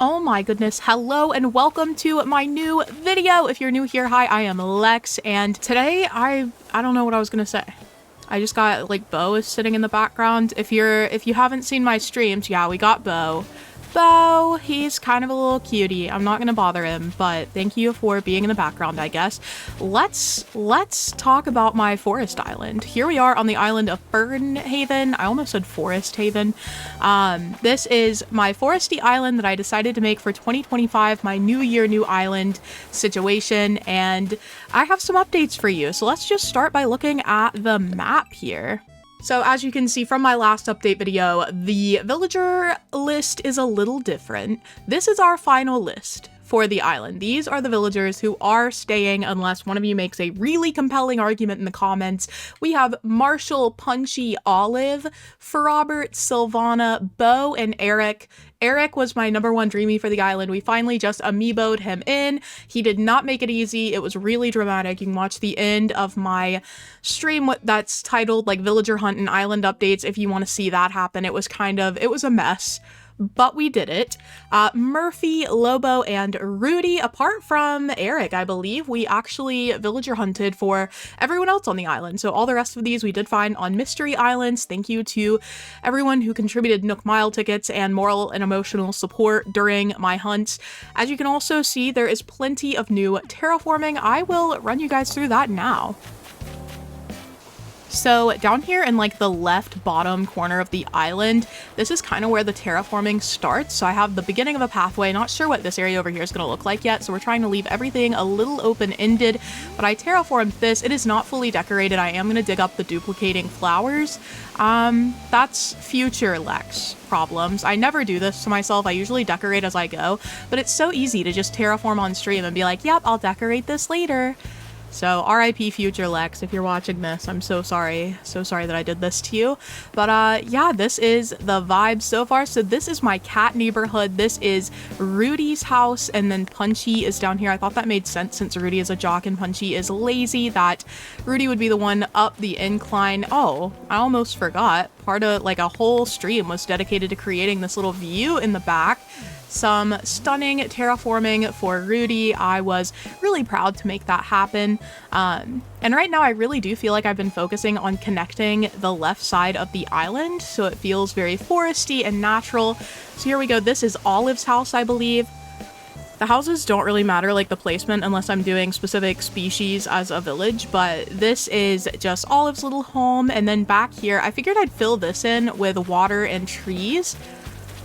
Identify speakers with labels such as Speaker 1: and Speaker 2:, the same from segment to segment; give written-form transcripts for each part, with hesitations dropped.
Speaker 1: Oh my goodness, hello and welcome to my new video. If you're new here, hi, I am Lex, and today I don't know what I was gonna say. I just got, like, Bo is sitting in the background. If you haven't seen my streams, yeah, we got Bo. Bo, he's kind of a little cutie. I'm not gonna bother him, but thank you for being in the background, I guess. Let's talk about my forest island. Here we are on the island of Fernhaven. I almost said Forest Haven. This is my foresty island that I decided to make for 2025, my new year, new island situation, and I have some updates for you. So let's just start by looking at the map here. So as you can see from my last update video, the villager list is a little different. This is our final list for the island. These are the villagers who are staying unless one of you makes a really compelling argument in the comments. We have Marshall, Punchy, Olive, Robert, Sylvana, Bo, and Eric. Eric was my #1 dreamy for the island. We finally just amiiboed him in. He did not make it easy. It was really dramatic. You can watch the end of my stream that's titled like Villager Hunt and Island Updates if you want to see that happen. It was a mess, but we did it. Murphy, Lobo, and Rudy, apart from Eric, I believe, we actually villager hunted for everyone else on the island. So all the rest of these we did find on mystery islands. Thank you to everyone who contributed Nook Mile tickets and moral and emotional support during my hunts. As you can also see, there is plenty of new terraforming. I will run you guys through that now. So down here in like the left bottom corner of the island, this is kind of where the terraforming starts. So I have the beginning of a pathway, not sure what this area over here is going to look like yet. So we're trying to leave everything a little open-ended, but I terraformed this. It is not fully decorated. I am going to dig up the duplicating flowers. That's future Lex problems. I never do this to myself. I usually decorate as I go, but it's so easy to just terraform on stream and be like, yep, I'll decorate this later. So RIP future Lex, if you're watching this, I'm so sorry. So sorry that I did this to you. But yeah, this is the vibe so far. So this is my cat neighborhood. This is Rudy's house, and then Punchy is down here. I thought that made sense since Rudy is a jock and Punchy is lazy, that Rudy would be the one up the incline. Oh, I almost forgot. Part of like a whole stream was dedicated to creating this little view in the back. Some stunning terraforming for Rudy. I was really proud to make that happen. And right now I really do feel like I've been focusing on connecting the left side of the island, so it feels very foresty and natural. So here we go. This is Olive's house, I believe. The houses don't really matter, like the placement, unless I'm doing specific species as a village, but this is just Olive's little home. And then back here, I figured I'd fill this in with water and trees,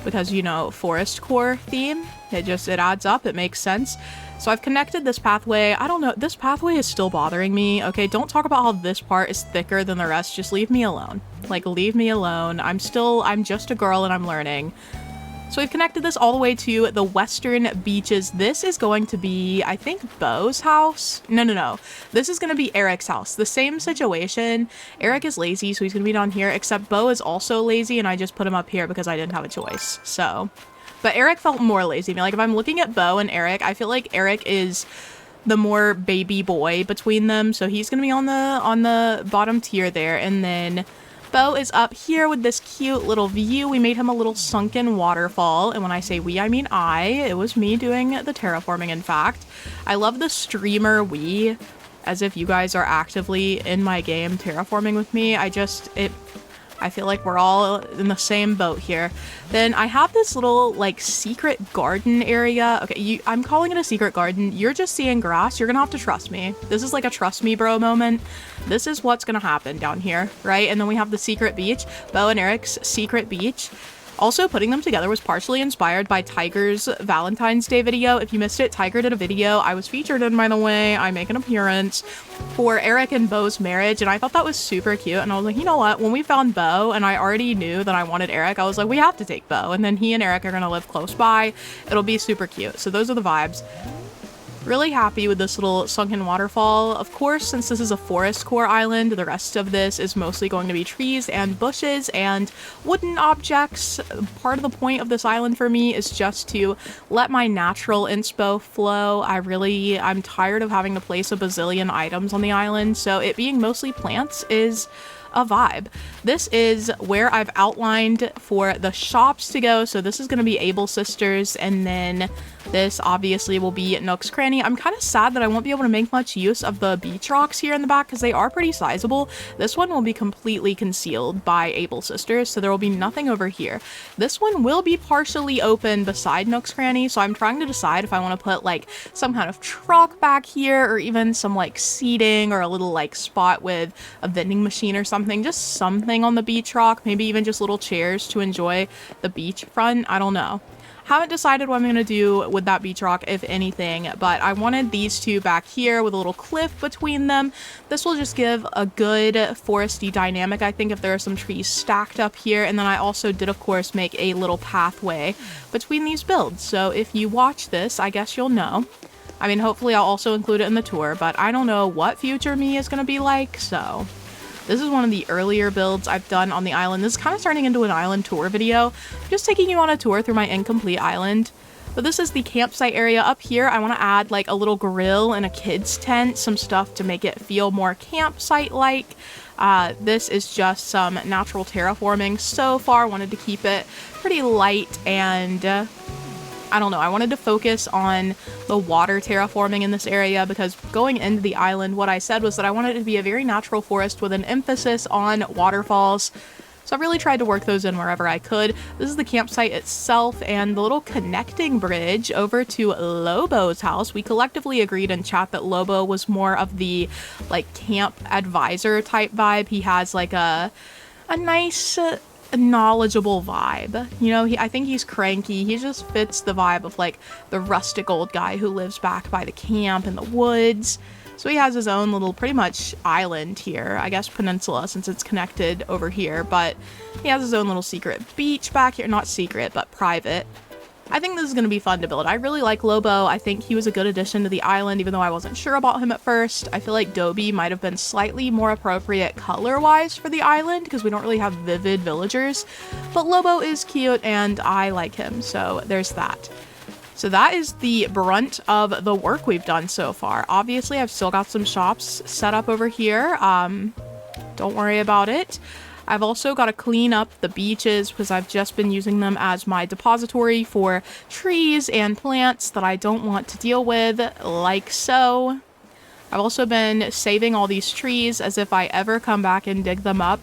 Speaker 1: because, you know, forest core theme, it adds up, it makes sense. So I've connected this pathway. I don't know, this pathway is still bothering me. Okay, don't talk about how this part is thicker than the rest, just leave me alone. Like, leave me alone. I'm just a girl and I'm learning. So we've connected this all the way to the western beaches. This is going to be, I think, Bo's house. No. This is going to be Eric's house. The same situation. Eric is lazy, so he's going to be down here, except Bo is also lazy, and I just put him up here because I didn't have a choice. So, but Eric felt more lazy. I mean, like, if I'm looking at Bo and Eric, I feel like Eric is the more baby boy between them. So he's going to be on the bottom tier there, and then Bo is up here with this cute little view. We made him a little sunken waterfall, and when I say we, I mean it was me doing the terraforming, in fact. I love the streamer we, as if you guys are actively in my game terraforming with me. I feel like we're all in the same boat here. Then I have this little like secret garden area. Okay, I'm calling it a secret garden. You're just seeing grass. You're gonna have to trust me. This is like a trust me bro moment. This is what's gonna happen down here, right? And then we have the secret beach, Bo and Eric's secret beach. Also, putting them together was partially inspired by Tiger's Valentine's Day video. If you missed it, Tiger did a video. I was featured in, by the way. I make an appearance for Eric and Bo's marriage, and I thought that was super cute. And I was like, you know what? When we found Bo, and I already knew that I wanted Eric, I was like, we have to take Bo. And then he and Eric are gonna live close by. It'll be super cute. So those are the vibes. Really happy with this little sunken waterfall. Of course, since this is a forest core island, the rest of this is mostly going to be trees and bushes and wooden objects. Part of the point of this island for me is just to let my natural inspo flow. I'm tired of having to place a bazillion items on the island, so it being mostly plants is a vibe. This is where I've outlined for the shops to go. So this is going to be Able Sisters, and then this obviously will be Nook's Cranny. I'm kind of sad that I won't be able to make much use of the beach rocks here in the back because they are pretty sizable. This one will be completely concealed by Able Sisters, so there will be nothing over here. This one will be partially open beside Nook's Cranny, so I'm trying to decide if I want to put like some kind of truck back here, or even some like seating, or a little like spot with a vending machine or something, just something on the beach rock, maybe even just little chairs to enjoy the beach front. I don't know. Haven't decided what I'm going to do with that beach rock, if anything, but I wanted these two back here with a little cliff between them. This will just give a good foresty dynamic, I think, if there are some trees stacked up here. And then I also did, of course, make a little pathway between these builds. So if you watch this, I guess you'll know. I mean, hopefully I'll also include it in the tour, but I don't know what future me is going to be like, so... This is one of the earlier builds I've done on the island. This is kind of turning into an island tour video. I'm just taking you on a tour through my incomplete island. But this is the campsite area. Up here, I want to add like a little grill and a kid's tent, some stuff to make it feel more campsite-like. This is just some natural terraforming so far. Wanted to keep it pretty light and... I don't know, I wanted to focus on the water terraforming in this area because going into the island, what I said was that I wanted it to be a very natural forest with an emphasis on waterfalls. So I really tried to work those in wherever I could. This is the campsite itself and the little connecting bridge over to Lobo's house. We collectively agreed in chat that Lobo was more of the like camp advisor type vibe. He has like a nice... knowledgeable vibe, you know. I think he's cranky. He just fits the vibe of like the rustic old guy who lives back by the camp in the woods. So he has his own little pretty much island here, I guess peninsula since it's connected over here, but he has his own little secret beach back here. Not secret, but private. I think this is going to be fun to build. I really like Lobo. I think he was a good addition to the island, even though I wasn't sure about him at first. I feel like Dobie might have been slightly more appropriate color-wise for the island, because we don't really have vivid villagers. But Lobo is cute, and I like him, so there's that. So that is the brunt of the work we've done so far. Obviously, I've still got some shops set up over here. Don't worry about it. I've also got to clean up the beaches because I've just been using them as my depository for trees and plants that I don't want to deal with, like so. I've also been saving all these trees as if I ever come back and dig them up.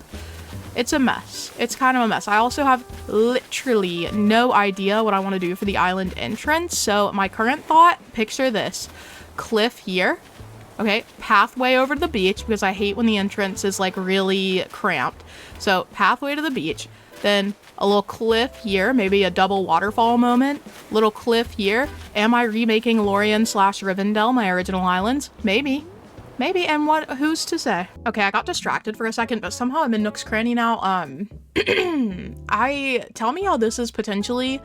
Speaker 1: It's a mess. It's kind of a mess. I also have literally no idea what I want to do for the island entrance. So my current thought, picture this. Cliff here. Okay, pathway over to the beach because I hate when the entrance is like really cramped. So pathway to the beach, then a little cliff here, maybe a double waterfall moment, little cliff here. Am I remaking Lorien / Rivendell, my original islands? Maybe, and who's to say? Okay, I got distracted for a second, but somehow I'm in Nook's Cranny now. Tell me how this is potentially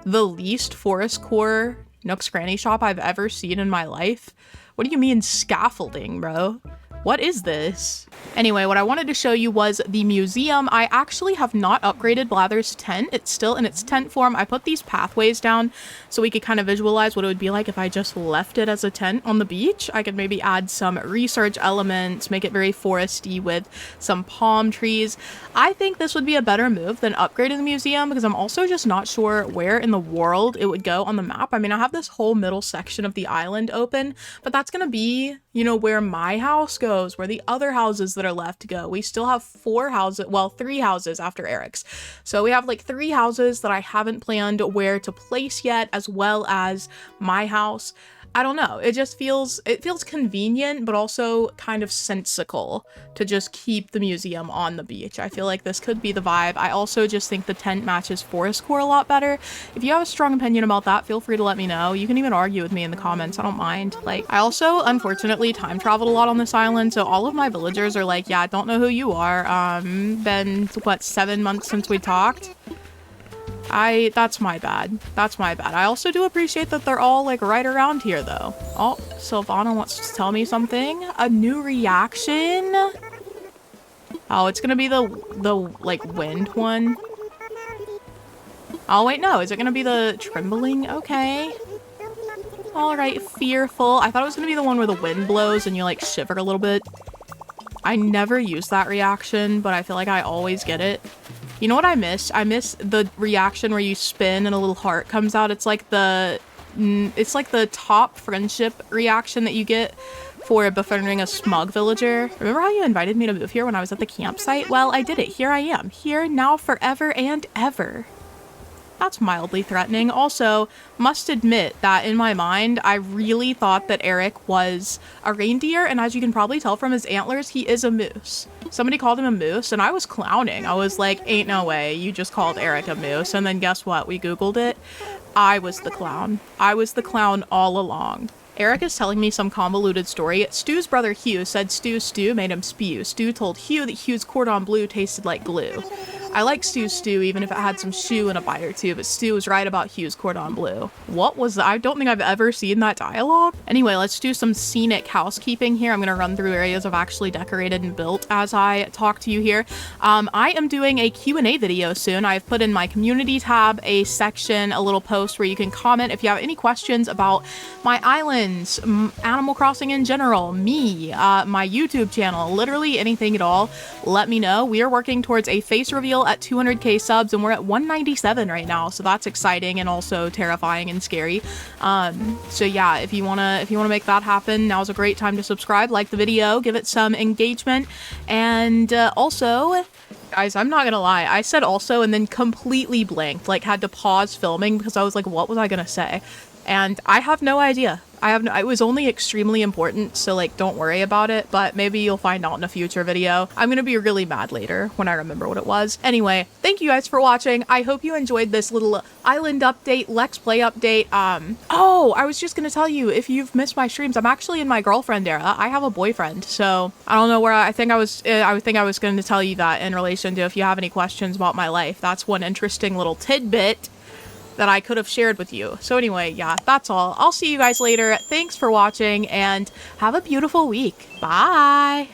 Speaker 1: the least forest core Nook's Cranny shop I've ever seen in my life. What do you mean scaffolding, bro? What is this? Anyway, what I wanted to show you was the museum. I actually have not upgraded Blather's tent. It's still in its tent form. I put these pathways down so we could kind of visualize what it would be like if I just left it as a tent on the beach. I could maybe add some research elements, make it very foresty with some palm trees. I think this would be a better move than upgrading the museum because I'm also just not sure where in the world it would go on the map. I mean, I have this whole middle section of the island open, but that's going to be, you know, where my house goes, where the other houses that are left go. We still have 4 houses, well, 3 houses after Eric's. So we have like 3 houses that I haven't planned where to place yet, as well as my house. I don't know. It feels convenient, but also kind of sensical to just keep the museum on the beach. I feel like this could be the vibe. I also just think the tent matches forest core a lot better. If you have a strong opinion about that, feel free to let me know. You can even argue with me in the comments. I don't mind. Like, I also, unfortunately, time traveled a lot on this island, so all of my villagers are like, yeah, I don't know who you are. Been, what, 7 months since we talked? That's my bad. That's my bad. I also do appreciate that they're all like right around here though. Oh, Sylvana wants to tell me something. A new reaction. Oh, it's gonna be the like wind one. Oh wait, no, is it gonna be the trembling? Okay. All right, fearful. I thought it was gonna be the one where the wind blows and you like shiver a little bit. I never use that reaction, but I feel like I always get it. You know what I miss? I miss the reaction where you spin and a little heart comes out. It's like the top friendship reaction that you get for befriending a smug villager. Remember how you invited me to move here when I was at the campsite? Well, I did it. Here I am. Here, now, forever, and ever. That's mildly threatening. Also, must admit that in my mind, I really thought that Eric was a reindeer, and as you can probably tell from his antlers, he is a moose. Somebody called him a moose, and I was clowning. I was like, ain't no way, you just called Eric a moose. And then guess what? We Googled it. I was the clown. I was the clown all along. Eric is telling me some convoluted story. Stu's brother Hugh said Stew made him spew. Stu told Hugh that Hugh's cordon bleu tasted like glue. I like Stu's stew even if it had some shoe in a bite or two, but Stu was right about Hugh's cordon bleu. What was that? I don't think I've ever seen that dialogue. Anyway, let's do some scenic housekeeping here. I'm gonna run through areas I've actually decorated and built as I talk to you here. I am doing a Q&A video soon. I've put in my community tab a section, a little post where you can comment if you have any questions about my islands, Animal Crossing in general, me, my YouTube channel, literally anything at all. Let me know. We are working towards a face reveal at 200k subs and we're at 197 right now, so that's exciting and also terrifying and scary. So yeah, if you wanna make that happen, now's a great time to subscribe, like the video, give it some engagement, and also, guys, I'm not gonna lie, I said also and then completely blanked, like had to pause filming because I was like, what was I gonna say? And I have no idea. It was only extremely important, so like don't worry about it, but maybe you'll find out in a future video. I'm gonna be really mad later when I remember what it was. Anyway, thank you guys for watching. I hope you enjoyed this little island update, Let's Play update. Oh, I was just gonna tell you, if you've missed my streams, I'm actually in my girlfriend era. I have a boyfriend, so I don't know where I think I was going to tell you that in relation to if you have any questions about my life. That's one interesting little tidbit that I could have shared with you. So anyway, yeah, that's all. I'll see you guys later. Thanks for watching and have a beautiful week. Bye.